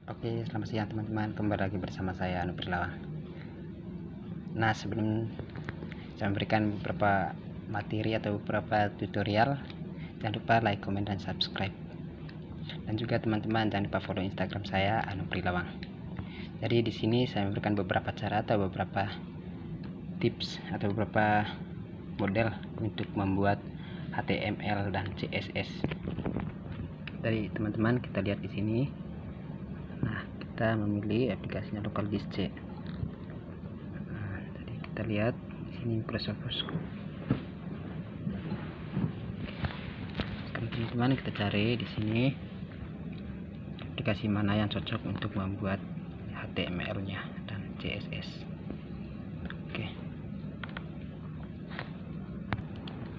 Oke, selamat siang teman-teman. Kembali lagi bersama saya Anupri Lawang. Nah, sebelum saya memberikan beberapa materi atau beberapa tutorial, jangan lupa like, comment, dan subscribe. Dan juga teman-teman jangan lupa follow Instagram saya Anupri Lawang. Jadi di sini saya memberikan beberapa cara atau beberapa tips atau beberapa model untuk membuat HTML dan CSS. Jadi teman-teman kita lihat di sini. Nah, kita memilih aplikasinya Local.disk C. Nah, jadi kita lihat di sini Microsoft Office. Sekarang teman-teman kita cari di sini aplikasi mana yang cocok untuk membuat HTML-nya dan CSS. Oke.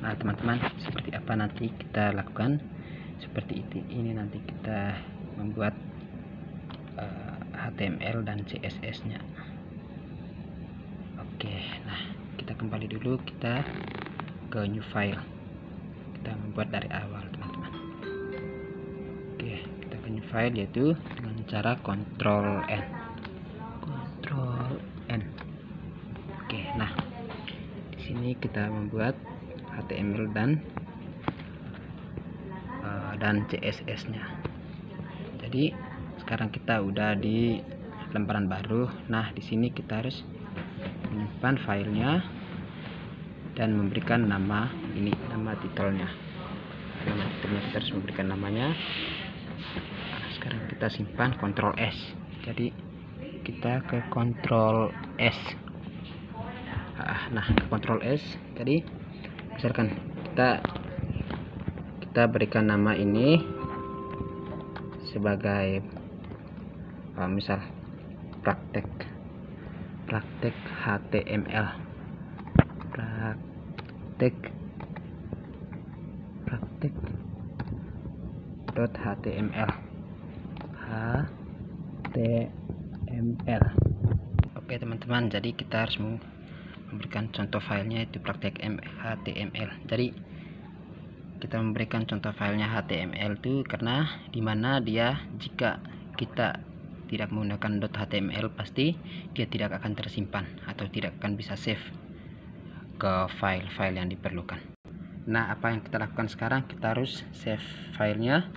Nah, teman-teman, seperti apa nanti kita lakukan? Seperti ini nanti kita membuat HTML dan CSS-nya. Oke, nah kita kembali dulu, kita ke new file, kita membuat dari awal teman-teman. Oke, kita ke new file yaitu dengan cara Ctrl N. Oke, nah di sini kita membuat HTML dan CSS-nya. Jadi sekarang kita udah di lembaran baru. Nah, di sini kita harus menyimpan filenya dan memberikan nama ini, nama titelnya. Kita harus memberikan namanya. Nah, sekarang kita simpan Ctrl S. Jadi kita ke Ctrl S. Nah, ke Ctrl S. Jadi misalkan kita berikan nama ini sebagai misal praktek HTML, HTML. Oke teman-teman, jadi kita harus memberikan contoh filenya itu praktek HTML. Jadi kita memberikan contoh filenya HTML itu karena dimana dia, jika kita tidak menggunakan .html pasti dia tidak akan tersimpan atau tidak akan bisa save ke file-file yang diperlukan. Nah, apa yang kita lakukan sekarang, kita harus save filenya,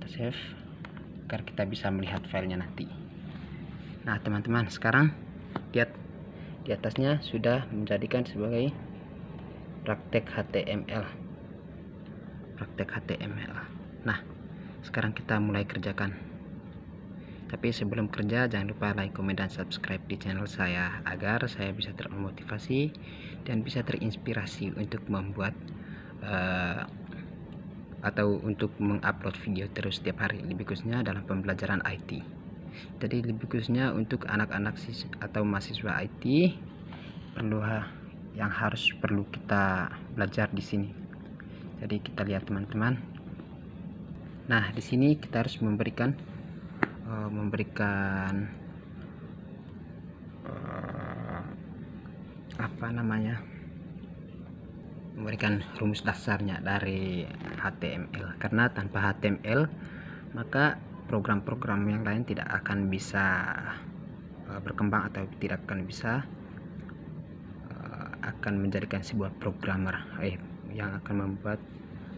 kita save agar kita bisa melihat filenya nanti. Nah teman-teman, sekarang lihat di atasnya sudah menjadikan sebagai praktek HTML. Nah, sekarang kita mulai kerjakan. Tapi sebelum kerja, jangan lupa like, comment, dan subscribe di channel saya agar saya bisa termotivasi dan bisa terinspirasi untuk membuat atau untuk mengupload video terus setiap hari, lebih khususnya dalam pembelajaran IT. Jadi lebih khususnya untuk anak-anak atau mahasiswa IT, yang perlu kita belajar di sini. Jadi kita lihat teman-teman. Nah, di sini kita harus memberikan memberikan rumus dasarnya dari HTML, karena tanpa HTML maka program-program yang lain tidak akan bisa berkembang atau tidak akan bisa akan menjadikan sebuah programmer yang akan membuat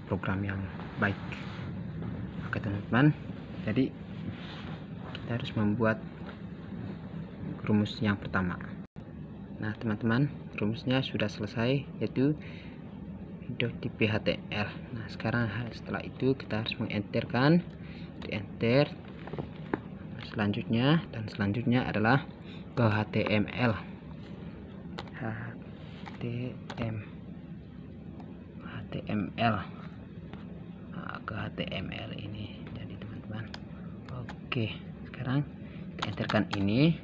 program yang baik. Oke teman-teman, jadi kita harus membuat rumus yang pertama. Nah teman-teman, rumusnya sudah selesai, yaitu tipe HTML. Nah sekarang setelah itu kita harus mengenterkan, enter. Selanjutnya adalah ke HTML. Nah, ke HTML ini. Jadi teman-teman, oke, sekarang kita enterkan ini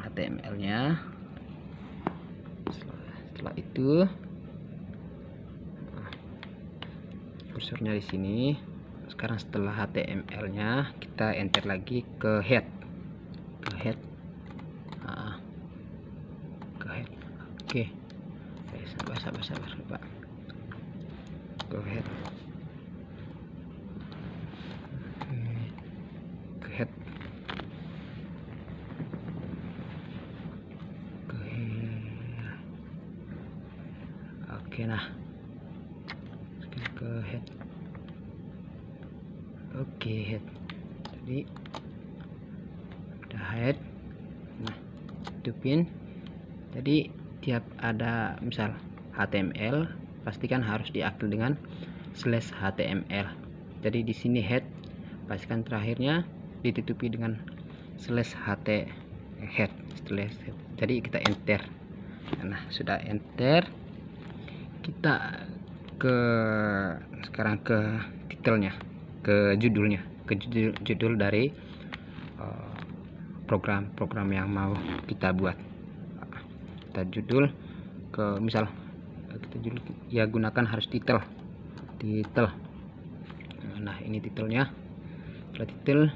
HTML-nya. Setelah itu kursornya di sini. Sekarang setelah HTML-nya kita enter lagi ke head. Oke, sabar Pak. Go ahead. Oke, nah sekarang ke head. Oke, head. Jadi udah head. Nah, tutupin. Jadi tiap ada misal HTML pastikan harus diakhiri dengan /HTML. Jadi di sini head, pastikan terakhirnya ditutupi dengan /head. Jadi kita enter. Nah, sudah enter, kita sekarang ke titelnya, ke judulnya, judul dari program yang mau kita buat. Kita judul ke misal kita judul ya, gunakan harus titel. Nah, ini titelnya. Setelah titel,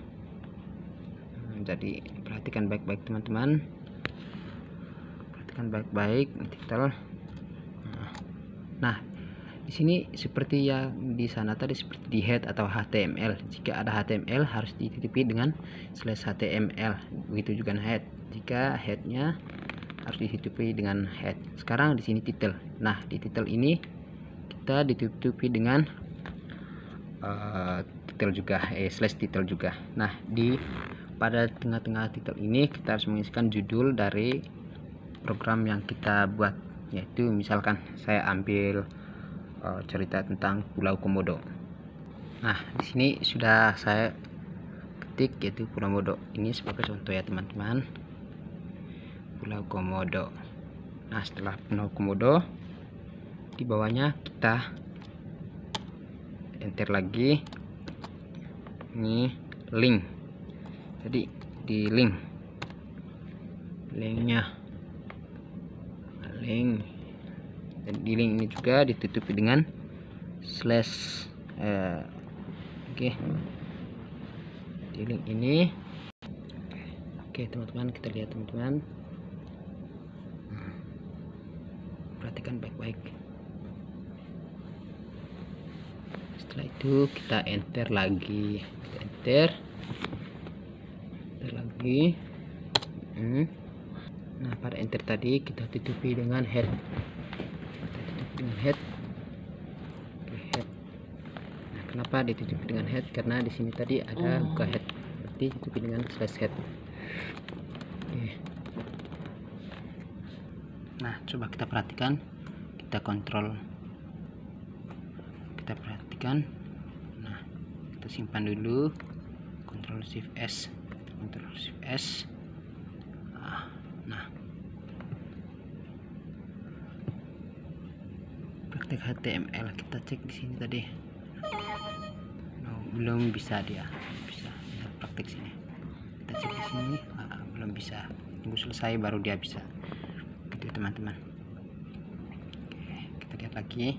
jadi perhatikan baik-baik teman-teman, perhatikan baik-baik titel. Nah, di sini seperti yang di sana tadi, seperti di head atau HTML. Jika ada HTML harus ditutupi dengan /HTML. Begitu juga head. Jika headnya harus ditutupi dengan head. Sekarang di sini titel. Nah, di titel ini kita ditutupi dengan titel juga, /titel juga. Nah, pada tengah-tengah titel ini kita harus mengisikan judul dari program yang kita buat, yaitu misalkan saya ambil cerita tentang Pulau Komodo. Nah, di sini sudah saya ketik yaitu Pulau Komodo. Ini sebagai contoh ya teman-teman. Pulau Komodo. Nah, setelah Pulau Komodo, di bawahnya kita enter lagi. Ini link. Jadi di linknya, dan di link ini juga ditutupi dengan slash. Oke. Di link ini. Oke, teman-teman, kita lihat teman-teman. Perhatikan baik-baik. Setelah itu kita enter lagi, lagi. Nah, pada enter tadi kita tutupi dengan head. Oke, head. Nah, kenapa ditutupi dengan head? Karena di sini tadi ada buka head, berarti ditutupi dengan /head. Oke. Nah, coba kita perhatikan, kita kontrol, kita perhatikan. Nah, kita simpan dulu, Ctrl Shift S. Nah, praktek HTML kita cek di sini tadi. Belum bisa, dia bisa praktek sini. Kita cek di sini, belum bisa. Tunggu selesai baru dia bisa. Gitu teman-teman. Oke, kita lihat lagi.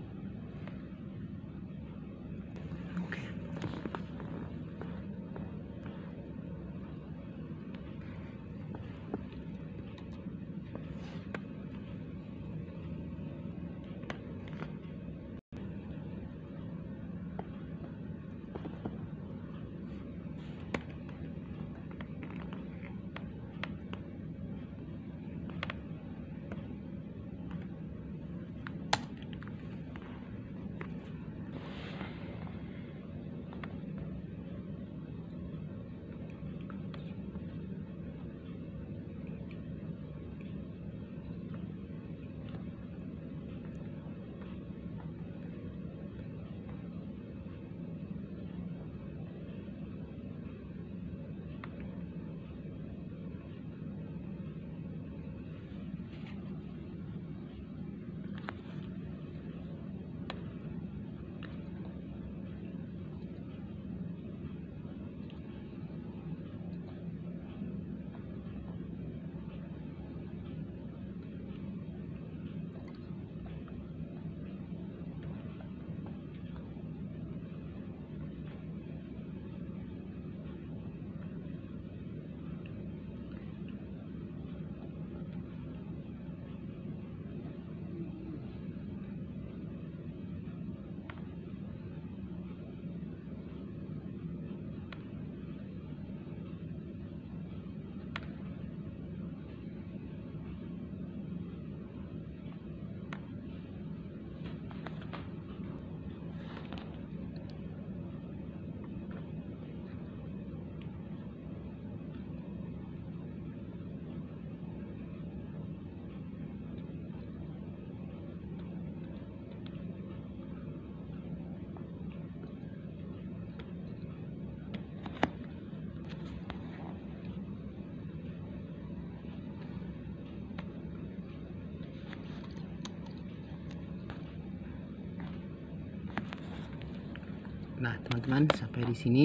Nah teman-teman, sampai di sini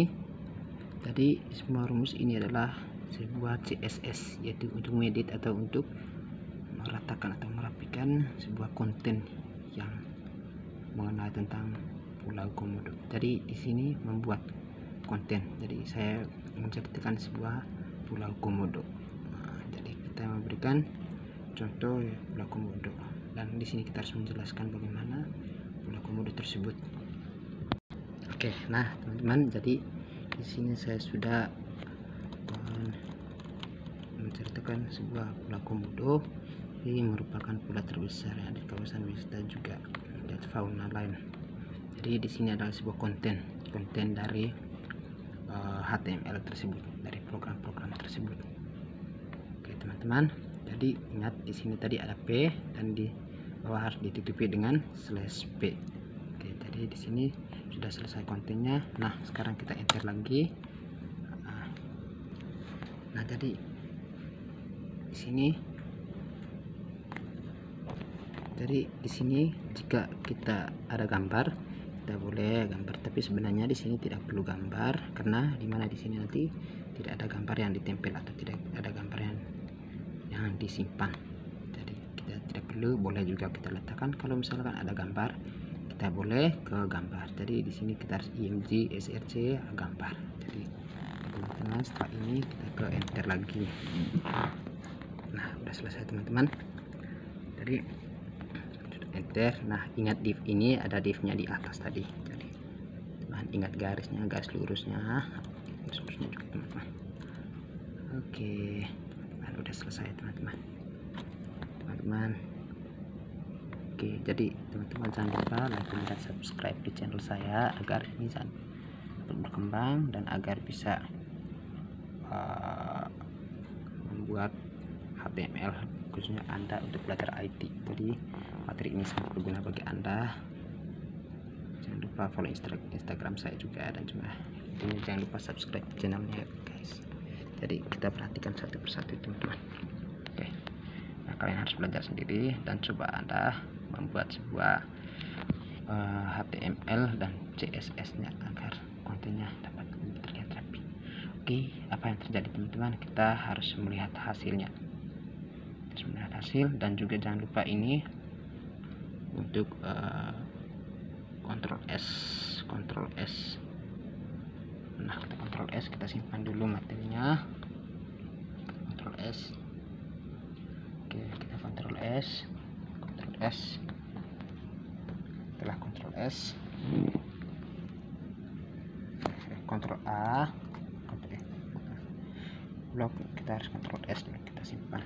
tadi semua rumus ini adalah sebuah CSS, yaitu untuk mengedit atau untuk meratakan atau merapikan sebuah konten yang mengenai tentang Pulau Komodo. Jadi di sini membuat konten, jadi saya menceritakan sebuah Pulau Komodo. Jadi kita memberikan contoh Pulau Komodo, dan di sini kita harus menjelaskan bagaimana Pulau Komodo tersebut. Oke, nah teman-teman, jadi di sini saya sudah menceritakan sebuah Pulau Komodo. Ini merupakan pulau terbesar yang di kawasan wisata juga dan fauna lain. Jadi di sini adalah sebuah konten dari HTML tersebut, dari program-program tersebut. Oke teman-teman, jadi ingat di sini tadi ada P dan di bawah harus ditutupi dengan /p. Oke, jadi di sini sudah selesai kontennya. Nah sekarang kita enter lagi. Nah jadi di sini jika kita ada gambar, kita boleh gambar, tapi sebenarnya di sini tidak perlu gambar, karena dimana di sini nanti tidak ada gambar yang ditempel atau tidak ada gambar yang disimpan. Jadi kita tidak perlu, boleh juga kita letakkan. Kalau misalkan ada gambar, kita boleh ke gambar. Jadi di sini kita harus img src gambar. Jadi teman-teman, setelah ini kita ke enter lagi. Nah udah selesai teman-teman, jadi enter. Nah ingat div ini ada divnya di atas tadi, jadi teman ingat garisnya, garis lurusnya juga teman-teman. Oke, nah, udah selesai teman-teman. Oke, jadi teman-teman jangan lupa like dan subscribe di channel saya agar ini berkembang dan agar bisa membuat HTML khususnya Anda untuk belajar IT. Jadi materi ini sangat berguna bagi Anda. Jangan lupa follow Instagram saya juga, dan juga ini jangan lupa subscribe channelnya guys. Jadi kita perhatikan satu persatu teman-teman. Oke, nah kalian harus belajar sendiri dan coba Anda membuat sebuah HTML dan CSS nya agar kontennya dapat terlihat rapi. Oke, apa yang terjadi teman-teman, kita harus melihat hasilnya, dan juga jangan lupa ini untuk Ctrl S. Nah kita Ctrl S, kita simpan dulu materinya, Ctrl S. Oke, kita Ctrl S. Setelah Ctrl S, Ctrl A, Ctrl E, blok, kita harus Ctrl S dulu, kita simpan.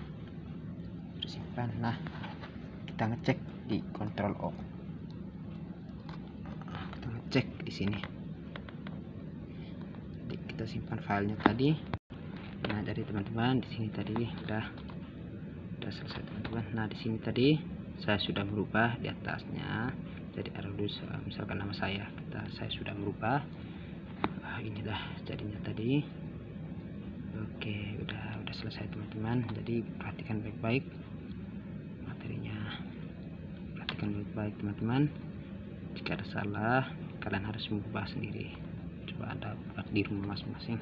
Nah kita ngecek di Ctrl O, kita ngecek di sini. Jadi kita simpan filenya tadi. Nah jadi teman-teman, di sini tadi udah selesai teman-teman. Nah di sini tadi saya sudah merubah di atasnya, jadi ada misalkan nama saya sudah merubah. Inilah jadinya tadi. Oke, udah selesai teman-teman. Jadi perhatikan baik-baik materinya, teman-teman. Jika ada salah, kalian harus mengubah sendiri, coba Anda buat di rumah masing-masing.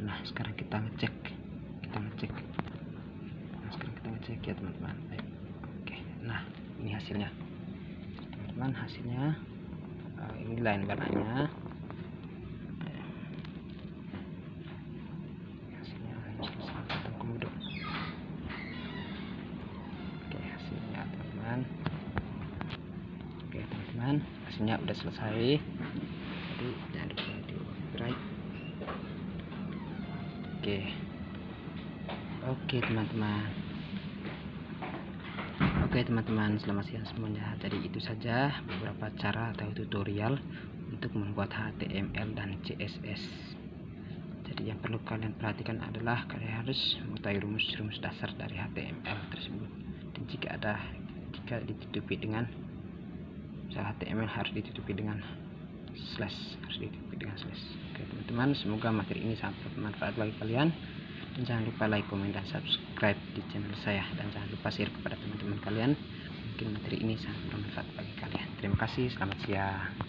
Nah sekarang kita ngecek. Nah sekarang kita ngecek ya teman-teman. Oke, nah ini hasilnya teman-teman. Ini lain warnanya. Oke teman-teman, hasilnya udah selesai. Jadi jangan lupa di copyright. Oke teman-teman, selamat siang semuanya. Jadi itu saja beberapa cara atau tutorial untuk membuat HTML dan CSS. Jadi yang perlu kalian perhatikan adalah kalian harus mengetahui rumus-rumus dasar dari HTML tersebut. Dan jika ditutupi dengan HTML harus ditutupi dengan slash. Oke teman-teman, semoga materi ini sangat bermanfaat bagi kalian, dan jangan lupa like, komen, dan subscribe di channel saya, dan jangan lupa share kepada teman-teman kalian. Mungkin materi ini sangat bermanfaat bagi kalian. Terima kasih, selamat siang.